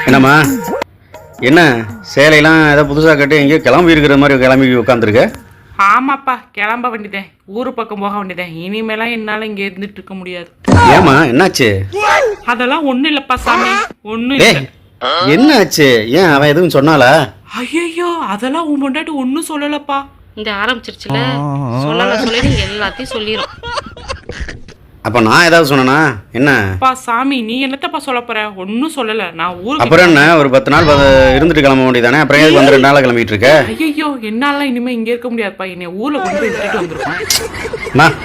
என்னம்மா என்ன சேலையெல்லாம் ஏதோ புதுசாக கட்டி எங்கேயோ கிளம்பி இருக்கிற மாதிரி கிளம்பி உட்காந்துருக்க? ஆமாப்பா, கிளம்ப வேண்டியதேன், ஊரு பக்கம் போக வேண்டியதேன். இனிமேலாம் என்னால இங்க இருந்துட்டு இருக்க முடியாது. ஏமா என்னாச்சு? அதெல்லாம் ஒண்ணும் இல்லப்பா சாமி, ஒண்ணும் இல்ல. என்னாச்சு? ஏன் அவன் எதுவும் சொன்னாலா? ஐயோ, அதெல்லாம் உன் பொண்டாட்டி ஒன்னும் சொல்லலப்பா. இந்த ஆரம்பிச்சிருச்சுல, சொல்லி எல்லாத்தையும் சொல்லிடும். அப்ப நான் ஏதாவது சொன்னனா என்ன? அப்பா சாமி, நீ என்னத்தப்பா சொல்ல போற? ஒன்னும் சொல்லல. நான் ஊருக்கு அப்புறம் என்ன, ஒரு 10 நாள் இருந்துட்டு கிளம்ப வேண்டியதானே? அப்புறம் ஏன் வந்து 2 நாளா கிளம்பிட்டு இருக்க? ஐயோ, என்னால இனிமே இங்க இருக்க முடியாதுப்பா. என்னை ஊர்ல கொண்டு போய் விட்டுட்டு வந்துருவேன்.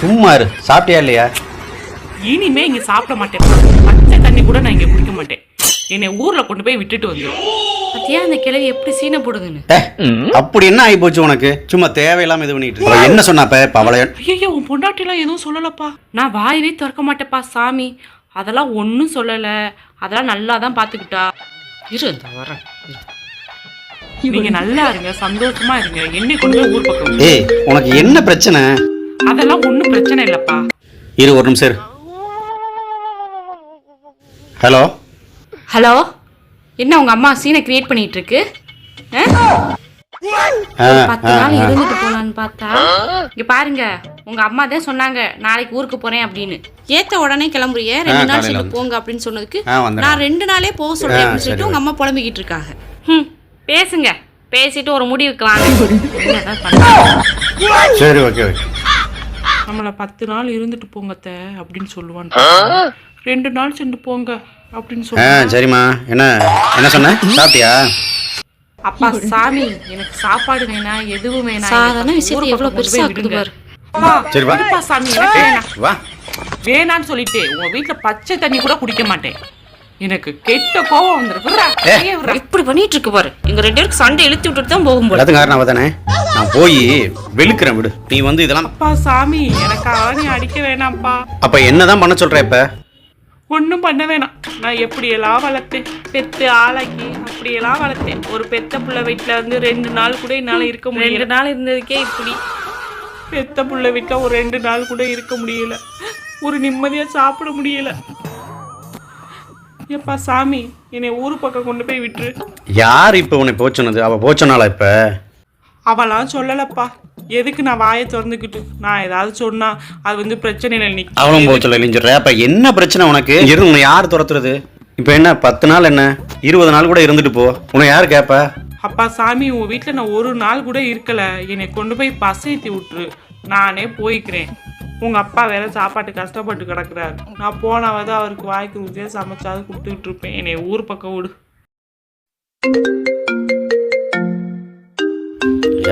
சும்மா இரு. சாப்பிட்டியா இல்லையா? இனிமே இங்க சாப்பிட மாட்டேன். பச்சை தண்ணி கூட நான் இங்க குடிக்க மாட்டேன். என்னை ஊர்ல கொண்டு போய் விட்டுட்டு வந்துடும். பத்தியா அந்த கிழவி எப்படி சீனை போடுதுன்னு? அப்படி என்ன ஆகி போச்சு உனக்கு? சும்மா தேவையில்லாம இது பண்ணிட்டு இருக்க. என்ன சொன்னாப்ப பவள? ஐயோ, உன் பொண்டாட்டி எல்லாம் எதுவும் சொல்லலப்பா. நான் வாயவே திறக்க மாட்டேப்பா சாமி. அதெல்லாம் ஒன்னும் சொல்லல. அதெல்லாம் நல்லா தான் பாத்துக்கிட்டா. இரு இந்த வரேன். நீங்க நல்லா இருங்க, சந்தோஷமா இருங்க. என்னை கொண்டு போய் ஊர் பக்கம். ஏய், உனக்கு என்ன பிரச்சனை? அதெல்லாம் ஒன்னும் பிரச்சனை இல்லப்பா. இரு ஒரு நிமிஷம். ஹலோ ஹலோ, என்ன உங்க அம்மா சீனை கிரியேட் பண்ணிட்டு இருக்கு? 10 நாள் இருந்துட்டு போலான்னு பார்த்தா, இங்க பாருங்க, உங்க அம்மா தான் சொன்னாங்க நாளைக்கு ஊருக்கு போறேன் அப்படின்னு. ஏத்த உடனே கிளம்புறிய, 2 நாள் சென்று போங்க அப்படின்னு சொன்னதுக்கு நான் 2 நாளே போக சொல்றேன் அப்படின்னு சொல்லிட்டு உங்க அம்மா புலம்பிக்கிட்டு இருக்காங்க. பேசுங்க, பேசிட்டு ஒரு முடிவுக்கு வாங்க. சரி, ஓகே ஓகே. நம்மள 10 நாள் இருந்துட்டு போங்கத்த அப்படின்னு சொல்லுவான். 2 நாள் சென்று போங்க அப்படின்னு சொல்லுவாங்க. சரிம்மா, என்ன என்ன சொன்ன? சாப்பிட்டியா? அப்பா சாமி, எனக்கு சாப்பாடு வேணா, எதுவும் வேணா. சாதாரண விஷயத்தை எவ்வளவு பெருசா இருக்குது பாரு. சரி வா. அப்பா சாமி, எனக்கு வேணாம். வா. வேணான்னு சொல்லிட்டு உங்க வீட்டுல பச்சை தண்ணி கூட குடிக்க மாட்டேன். எனக்கு கெட்ட கோவம் வந்துருக்கு. இப்படி பண்ணிட்டு இருக்கு பாரு. எங்க 2 பேருக்கு சண்டை இழுத்து விட்டுட்டு தான் போகும் போல. எல்லாத்துக்கும் காரணம் அவதானே. நான் போய் வெளுக்கிறேன் விடு. நீ வந்து இதெல்லாம். அப்பா சாமி, எனக்காக நீ அடிக்க வேணாம்ப்பா. அப்ப என்னதான் பண்ண சொல்ற இப்ப? ஒன்றும் பண்ண வேணாம். நான் எப்படியெல்லாம் வளர்த்தேன், பெத்து ஆளாக்கி அப்படியெல்லாம் வளர்த்தேன். ஒரு பெத்த புள்ள வீட்டில் வந்து 2 நாள் கூட என்னால் இருக்க முடியல. 2 நாள் இருந்ததுக்கே இப்படி. பெத்த புள்ள வீட்டில் ஒரு 2 நாள் கூட இருக்க முடியல. ஒரு நிம்மதியாக சாப்பிட முடியல. எப்பா சாமி, என்னை ஊரு பக்கம் கொண்டு போய் விட்டுரு. யார் இப்ப உன்னை போச்சுனது? அவ போச்சனால இப்ப? அவளாம் சொல்லலப்பா. எதுக்கு நான் வாயை திறந்துக்கிட்டு? நான் ஏதாவது சொன்னா அது வந்து பிரச்சனையில நிற்கும். அவளும் போச்சல இல்லைன்னு சொல்ற. அப்ப என்ன பிரச்சனை உனக்கு? இருந்து உன்னை யார் துரத்துறது? இப்ப என்ன 10 நாள் என்ன 20 நாள் கூட இருந்துட்டு போ. உன்னை யார் கேப்ப? அப்பா சாமி, உன் வீட்டில் நான் ஒரு நாள் கூட இருக்கல. என்னை கொண்டு போய் பஸ் ஏற்றி விட்டுரு. நானே போய்க்கிறேன். உங்க அப்பா வேற சாப்பாட்டு கஷ்டப்பட்டு கிடக்குறாரு. நான் போனாவது அவருக்கு வாய்க்கு ருசியா சமைச்சாவது கொடுத்துக்கிட்டு இருப்பேன். என்னை ஊர் பக்கம் விடு.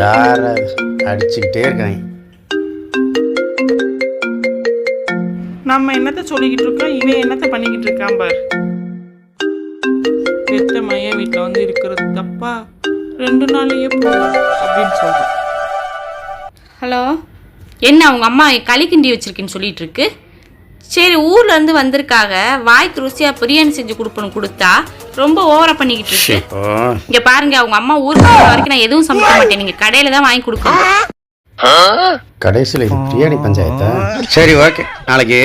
யார அடிச்சுக்கிட்டே இருக்காங்க. நம்ம என்னத்த சொல்லிக்கிட்டு இருக்கோம், இவன் என்னத்த பண்ணிக்கிட்டு இருக்கான் பாரு. பெத்த மையன் வீட்டில் வந்து இருக்கிறது தப்பா? 2 நாளையே போதும் அப்படின்னு சொல்றேன். ஹலோ, என்ன உங்க அம்மா களி கிண்டி வச்சிருக்கேன்னு சொல்லிட்டு இருக்கு? சரி, ஊர்ல இருந்து வந்திருக்காக, வாய்க்கு ருசியா பிரியாணி செஞ்சு கொடுப்பணும். கொடுத்தா ரொம்ப ஓவரா பண்ணிக்கிட்டு இருக்கு. இங்க பாருங்க, உங்க அம்மா ஊருக்கு போற வரைக்கும் நான் எதுவும் சமைக்க மாட்டேன். நீங்க கடையில தான் வாங்கி கொடுக்கணும். கடைசியில் இது பிரியாணி பஞ்சாயத்தா? சரி ஓகே, நாளைக்கு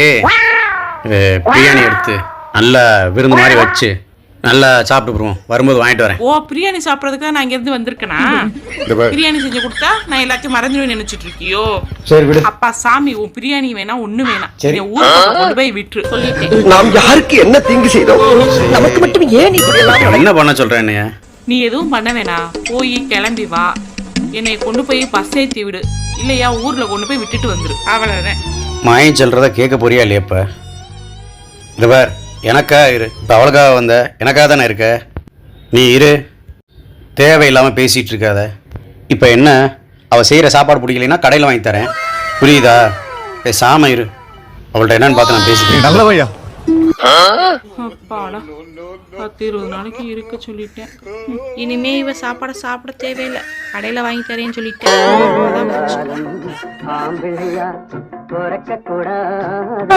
பிரியாணி எடுத்து நல்லா விருந்து மாதிரி வச்சு நல்லா சாப்பிட்டு போடுவோம். வரும்போது வாங்கிட்டு வரேன். ஓ, பிரியாணி சாப்பிட்றதுக்கு நான் இங்கேருந்து வந்திருக்கேனா? பிரியாணி செஞ்சு கொடுத்தா நான் எல்லாத்தையும் மறந்துடுவேன் நினைச்சிட்டு இருக்கியோ? சரி விடு. அப்பா சாமி, உன் பிரியாணி வேணா, ஒண்ணு வேணாம். சரி, ஊருக்கு கொண்டு போய் விட்டுரு சொல்லிட்டேன். நாம் யாருக்கு என்ன தீங்கு செய்தோம்? நமக்கு மட்டும் ஏன் இப்படி எல்லாம் என்ன பண்ண சொல்றேன்? என்னைய நீ எதுவும் பண்ண வேணாம். போய் கிளம்பி வா. என்னை கொண்டு போய் பஸ் ஏற்றி விடு. இல்லையா ஊர்ல கொண்டு போய் விட்டுட்டு வந்துரு. அவ்வளவுதான். மாயம் சொல்றத கேட்க போறியா இல்லையா? இப்ப இந்த பார், எனக்கா இரு. இப்போ அவளுக்காக வந்த, எனக்காக தானே இருக்க. நீ இரு, தேவையில்லாமல் பேசிகிட்டு இருக்காத. இப்போ என்ன, அவள் செய்கிற சாப்பாடு பிடிக்கலைன்னா கடையில் வாங்கி தரேன், புரியுதா? பேசாம இரு. அவள்கிட்ட என்னன்னு பார்த்து நான் பேசிக்கிறேன். நல்லவையா? அப்பாடா, 10-20 நாளைக்கு இருக்க சொல்லிட்டேன். இனிமே இவ சாப்பாட சாப்பிட தேவையில்லை, கடையில வாங்கி தரேன்னு சொல்லிட்டேன். ஆம்பிள்ளையா பிறக்க கூடாது.